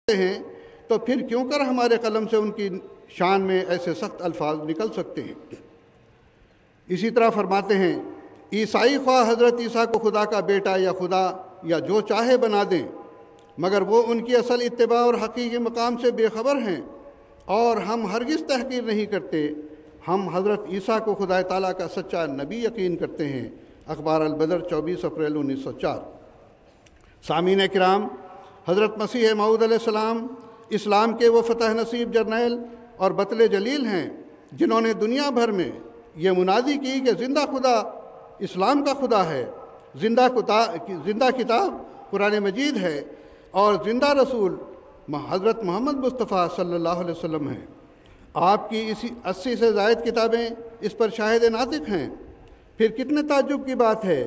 ہیں تو پھر کیوں کر ہمارے قلم سے ان کی شان میں ایسے سخت الفاظ نکل سکتے ہیں۔ اسی طرح فرماتے ہیں عیسائی خواہ حضرت عیسیٰ کو خدا کا بیٹا یا خدا یا جو چاہے بنا دیں، مگر وہ ان کی اصل اتباع اور حقیقی مقام سے بے خبر ہیں، اور ہم ہرگز تحقیر نہیں کرتے۔ ہم حضرت عیسیٰ کو خدا تعالیٰ کا سچا نبی یقین کرتے ہیں۔ اخبار البدر 24 اپریل 1904۔ سامعین کرام، حضرت مسیح موعود علیہ السلام اسلام کے وہ فتح نصیب جرنیل اور بطل جلیل ہیں جنہوں نے دنیا بھر میں یہ منادی کی کہ زندہ خدا اسلام کا خدا ہے، زندہ کتاب قرآن مجید ہے، اور زندہ رسول حضرت محمد مصطفیٰ صلی اللہ علیہ وسلم ہیں۔ آپ کی اسی 80 سے زائد کتابیں اس پر شاہد ناطق ہیں۔ پھر کتنے تعجب کی بات ہے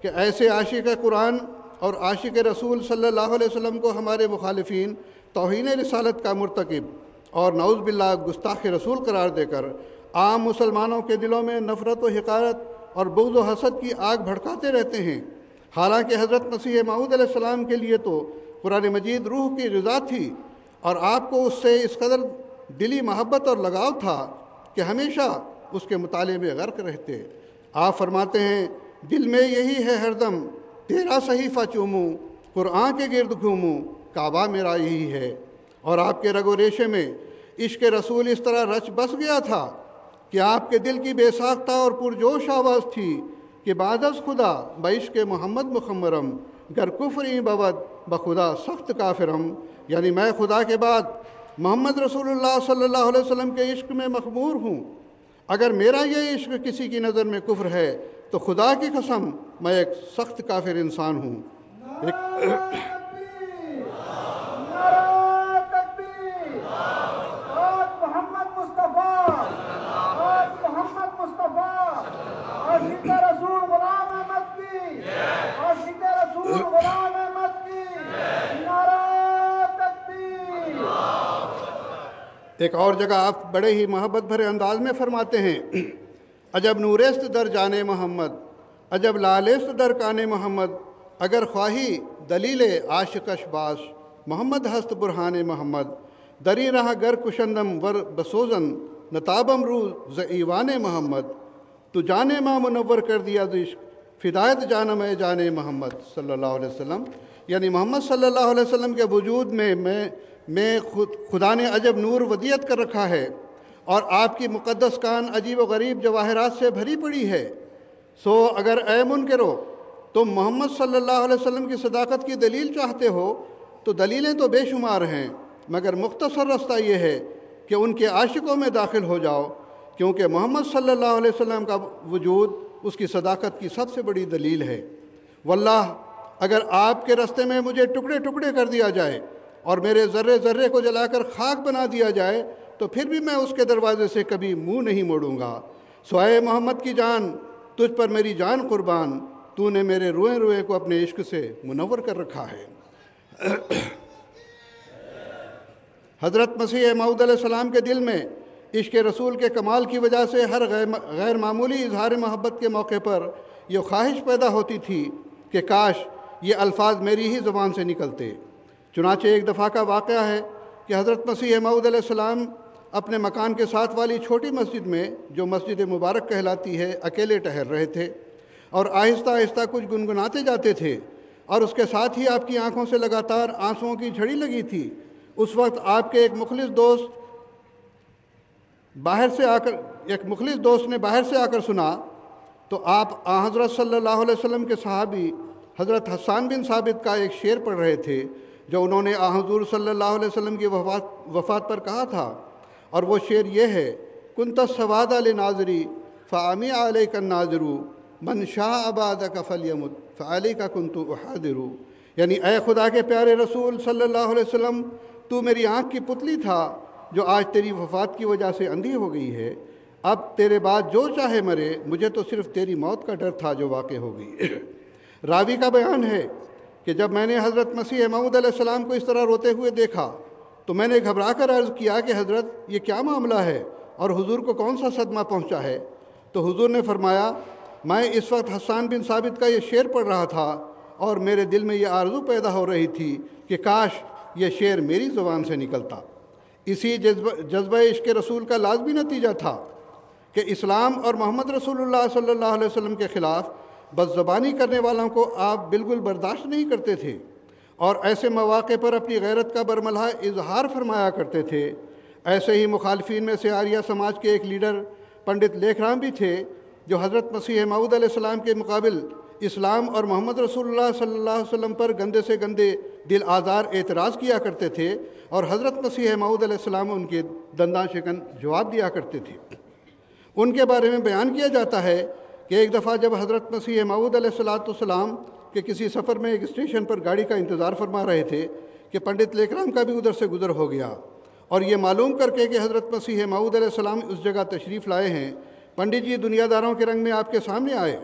کہ ایسے عاشق قرآن اور عاشق رسول صلی اللہ علیہ وسلم کو ہمارے مخالفین توہین رسالت کا مرتکب اور نعوذ باللہ گستاخ رسول قرار دے کر عام مسلمانوں کے دلوں میں نفرت و حقارت اور بغض و حسد کی آگ بھڑکاتے رہتے ہیں، حالانکہ حضرت مسیح موعود علیہ السلام کے لیے تو قرآن مجید روح کی غذا تھی، اور آپ کو اس سے اس قدر دلی محبت اور لگاؤ تھا کہ ہمیشہ اس کے مطالعے میں غرق رہتے۔ آپ فرماتے ہیں دل میں یہی ہے ہر دم تیرا صحیفہ چوموں، قرآن کے گرد گھوموں، کعبہ میرا یہی ہے۔ اور آپ کے رگ و ریشے میں عشق رسول اس طرح رچ بس گیا تھا کہ آپ کے دل کی بے ساختہ اور پرجوش آواز تھی کہ بعد از خدا بعشق محمد مخمرم، گر کفری بود بخدا سخت کافرم، یعنی میں خدا کے بعد محمد رسول اللہ صلی اللہ علیہ وسلم کے عشق میں مخمور ہوں۔ اگر میرا یہ عشق کسی کی نظر میں کفر ہے تو خدا کی قسم میں ایک سخت کافر انسان ہوں۔ ایک اور جگہ آپ بڑے ہی محبت بھرے انداز میں فرماتے ہیں عجب نورست در جانے محمد، عجب لالست در کانے محمد، اگر خواہی دلیل عاشقش باش، محمد ہست برہان محمد، دری رہا گر کشندم ور بسوزن، نتابم رو ز ایوان محمد، تو جانے ماں منور کر دیا عشق، فدایت جانم اے جانے محمد صلی اللہ علیہ وسلم۔ یعنی محمد صلی اللہ علیہ وسلم کے وجود میں خدا نے عجب نور ودیت کر رکھا ہے، اور آپ کی مقدس کان عجیب و غریب جواہرات سے بھری پڑی ہے۔ سو اگر اے منکرو تم محمد صلی اللہ علیہ وسلم کی صداقت کی دلیل چاہتے ہو تو دلیلیں تو بے شمار ہیں، مگر مختصر رستہ یہ ہے کہ ان کے عاشقوں میں داخل ہو جاؤ، کیونکہ محمد صلی اللہ علیہ وسلم کا وجود اس کی صداقت کی سب سے بڑی دلیل ہے۔ واللہ اگر آپ کے رستے میں مجھے ٹکڑے ٹکڑے کر دیا جائے اور میرے ذرے ذرے کو جلا کر خاک بنا دیا جائے تو پھر بھی میں اس کے دروازے سے کبھی منہ نہیں موڑوں گا۔ سوائے محمد کی جان تجھ پر میری جان قربان، تو نے میرے روئے روئے کو اپنے عشق سے منور کر رکھا ہے۔ حضرت مسیح موعود علیہ السلام کے دل میں عشق رسول کے کمال کی وجہ سے ہر غیر معمولی اظہار محبت کے موقع پر یہ خواہش پیدا ہوتی تھی کہ کاش یہ الفاظ میری ہی زبان سے نکلتے۔ چنانچہ ایک دفعہ کا واقعہ ہے کہ حضرت مسیح موعود علیہ السلام اپنے مکان کے ساتھ والی چھوٹی مسجد میں، جو مسجد مبارک کہلاتی ہے، اکیلے ٹہل رہے تھے، اور آہستہ آہستہ کچھ گنگناتے جاتے تھے، اور اس کے ساتھ ہی آپ کی آنکھوں سے لگاتار آنسوؤں کی جھڑی لگی تھی۔ اس وقت آپ کے ایک مخلص دوست نے باہر سے آ کر سنا تو آپ حضرت صلی اللہ علیہ وسلم کے صحابی حضرت حسان بن ثابت کا ایک شعر پڑھ رہے تھے جو انہوں نے حضور صلی اللہ علیہ وسلم کی وفات پر کہا تھا، اور وہ شعر یہ ہے: کنت السواد لناظری فامی علیک الناظر من شاء عبادک فلیمت فعلیک کنت احاذر۔ یعنی اے خدا کے پیارے رسول صلی اللہ علیہ وسلم، تو میری آنکھ کی پتلی تھا جو آج تیری وفات کی وجہ سے اندھی ہو گئی ہے، اب تیرے بعد جو چاہے مرے، مجھے تو صرف تیری موت کا ڈر تھا جو واقع ہو گئی۔ راوی کا بیان ہے کہ جب میں نے حضرت مسیح موعود علیہ السلام کو اس طرح روتے ہوئے دیکھا تو میں نے گھبرا کر عرض کیا کہ حضرت یہ کیا معاملہ ہے اور حضور کو کون سا صدمہ پہنچا ہے؟ تو حضور نے فرمایا میں اس وقت حسان بن ثابت کا یہ شعر پڑھ رہا تھا اور میرے دل میں یہ آرزو پیدا ہو رہی تھی کہ کاش یہ شعر میری زبان سے نکلتا۔ اسی جذبہ عشق رسول کا لازمی نتیجہ تھا کہ اسلام اور محمد رسول اللہ صلی اللہ علیہ وسلم کے خلاف بد زبانی کرنے والوں کو آپ بالکل برداشت نہیں کرتے تھے اور ایسے مواقع پر اپنی غیرت کا برملا اظہار فرمایا کرتے تھے۔ ایسے ہی مخالفین میں سے آریہ سماج کے ایک لیڈر پنڈت لیکھ رام بھی تھے، جو حضرت مسیح موعود علیہ السلام کے مقابل اسلام اور محمد رسول اللہ صلی اللہ علیہ وسلم پر گندے سے گندے دل آزار اعتراض کیا کرتے تھے، اور حضرت مسیح موعود علیہ السلام ان کے دنداں شکن جواب دیا کرتے تھے۔ ان کے بارے میں بیان کیا جاتا ہے کہ ایک دفعہ جب حضرت مسیح موعود علیہ السلام کے کسی سفر میں ایک اسٹیشن پر گاڑی کا انتظار فرما رہے تھے کہ پنڈت لیکھ رام کا بھی ادھر سے گزر ہو گیا، اور یہ معلوم کر کے کہ حضرت مسیح موعود علیہ السلام اس جگہ تشریف لائے ہیں، پنڈت جی دنیا داروں کے رنگ میں آپ کے سامنے آئے۔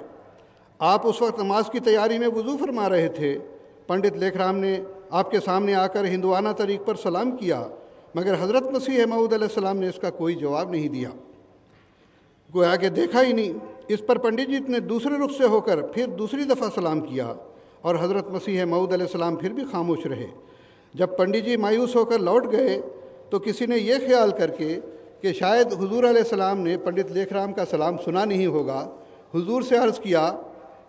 آپ اس وقت نماز کی تیاری میں وضو فرما رہے تھے۔ پنڈت لیکھ رام نے آپ کے سامنے آ کر ہندوانہ طریق پر سلام کیا، مگر حضرت مسیح موعود علیہ السلام نے اس کا کوئی جواب نہیں دیا، گویا کہ دیکھا ہی نہیں۔ اس پر پنڈت جی نے دوسرے رخ سے ہو کر پھر دوسری دفعہ سلام کیا، اور حضرت مسیح موعود علیہ السلام پھر بھی خاموش رہے۔ جب پنڈت جی مایوس ہو کر لوٹ گئے تو کسی نے یہ خیال کر کے کہ شاید حضور علیہ السلام نے پنڈت لیکھ رام کا سلام سنا نہیں ہوگا، حضور سے عرض کیا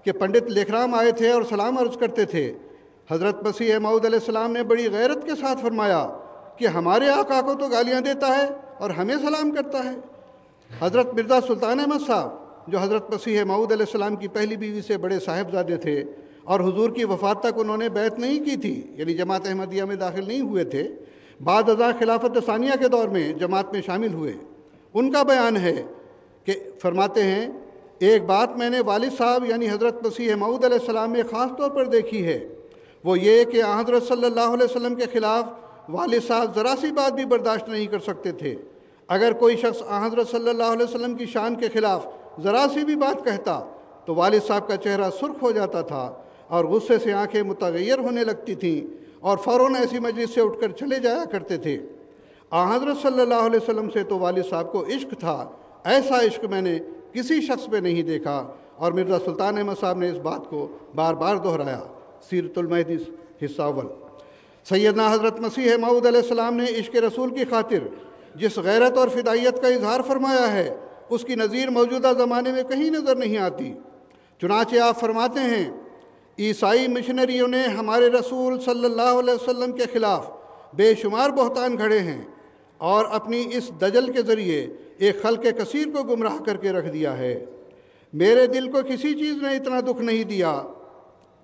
کہ پنڈت لیکھ رام آئے تھے اور سلام عرض کرتے تھے۔ حضرت مسیح موعود علیہ السلام نے بڑی غیرت کے ساتھ فرمایا کہ ہمارے آقا کو تو گالیاں دیتا ہے اور ہمیں سلام کرتا ہے۔ حضرت مرزا سلطان احمد صاحب، جو حضرت مسیح موعود علیہ السلام کی پہلی بیوی سے بڑے صاحبزادے تھے اور حضور کی وفات تک انہوں نے بیعت نہیں کی تھی، یعنی جماعت احمدیہ میں داخل نہیں ہوئے تھے، بعد ازاں خلافت ثانیہ کے دور میں جماعت میں شامل ہوئے۔ ان کا بیان ہے کہ فرماتے ہیں، ایک بات میں نے والد صاحب یعنی حضرت مسیح موعود علیہ السلام میں خاص طور پر دیکھی ہے، وہ یہ کہ حضرت صلی اللہ علیہ وسلم کے خلاف والد صاحب ذرا سی بات بھی برداشت نہیں کر سکتے تھے۔ اگر کوئی شخص حضرت صلی اللہ علیہ وسلم کی شان کے خلاف ذرا سی بھی بات کہتا تو والد صاحب کا چہرہ سرخ ہو جاتا تھا اور غصے سے آنکھیں متغیر ہونے لگتی تھیں اور فوراً ایسی مجلس سے اٹھ کر چلے جایا کرتے تھے۔ حضرت صلی اللہ علیہ وسلم سے تو والد صاحب کو عشق تھا، ایسا عشق میں نے کسی شخص پہ نہیں دیکھا، اور مرزا سلطان احمد صاحب نے اس بات کو بار بار دہرایا۔ سیرت المہدی حصہ اول۔ سیدنا حضرت مسیح موعود علیہ السلام نے عشق رسول کی خاطر جس غیرت اور فدائیت کا اظہار فرمایا ہے، اس کی نظیر موجودہ زمانے میں کہیں نظر نہیں آتی۔ چنانچہ آپ فرماتے ہیں، عیسائی مشنریوں نے ہمارے رسول صلی اللہ علیہ وسلم کے خلاف بے شمار بہتان گھڑے ہیں اور اپنی اس دجل کے ذریعے ایک خلق کثیر کو گمراہ کر کے رکھ دیا ہے۔ میرے دل کو کسی چیز نے اتنا دکھ نہیں دیا،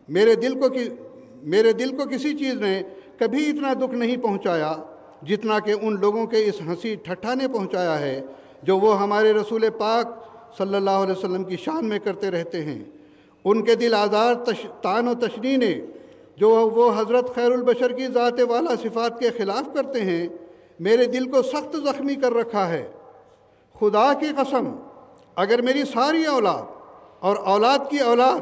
میرے دل کو کسی چیز نے کبھی اتنا دکھ نہیں پہنچایا جتنا کہ ان لوگوں کے اس ہنسی ٹھٹھا نے پہنچایا ہے جو وہ ہمارے رسول پاک صلی اللہ علیہ وسلم کی شان میں کرتے رہتے ہیں۔ ان کے دل آزار طعن و تشنیع نے جو وہ حضرت خیر البشر کی ذات والا صفات کے خلاف کرتے ہیں، میرے دل کو سخت زخمی کر رکھا ہے۔ خدا کی قسم، اگر میری ساری اولاد اور اولاد کی اولاد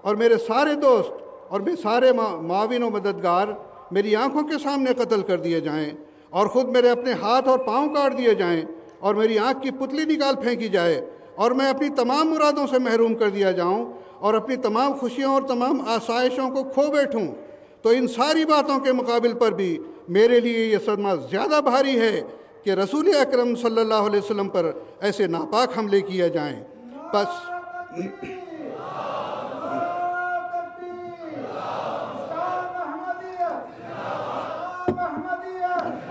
اور میرے سارے دوست اور میرے سارے معاون و مددگار میری آنکھوں کے سامنے قتل کر دیے جائیں اور خود میرے اپنے ہاتھ اور پاؤں کاٹ دیے جائیں اور میری آنکھ کی پتلی نکال پھینکی جائے اور میں اپنی تمام مرادوں سے محروم کر دیا جاؤں اور اپنی تمام خوشیوں اور تمام آسائشوں کو کھو بیٹھوں، تو ان ساری باتوں کے مقابل پر بھی میرے لیے یہ صدمہ زیادہ بھاری ہے کہ رسول اکرم صلی اللہ علیہ وسلم پر ایسے ناپاک حملے کیے جائیں۔ بس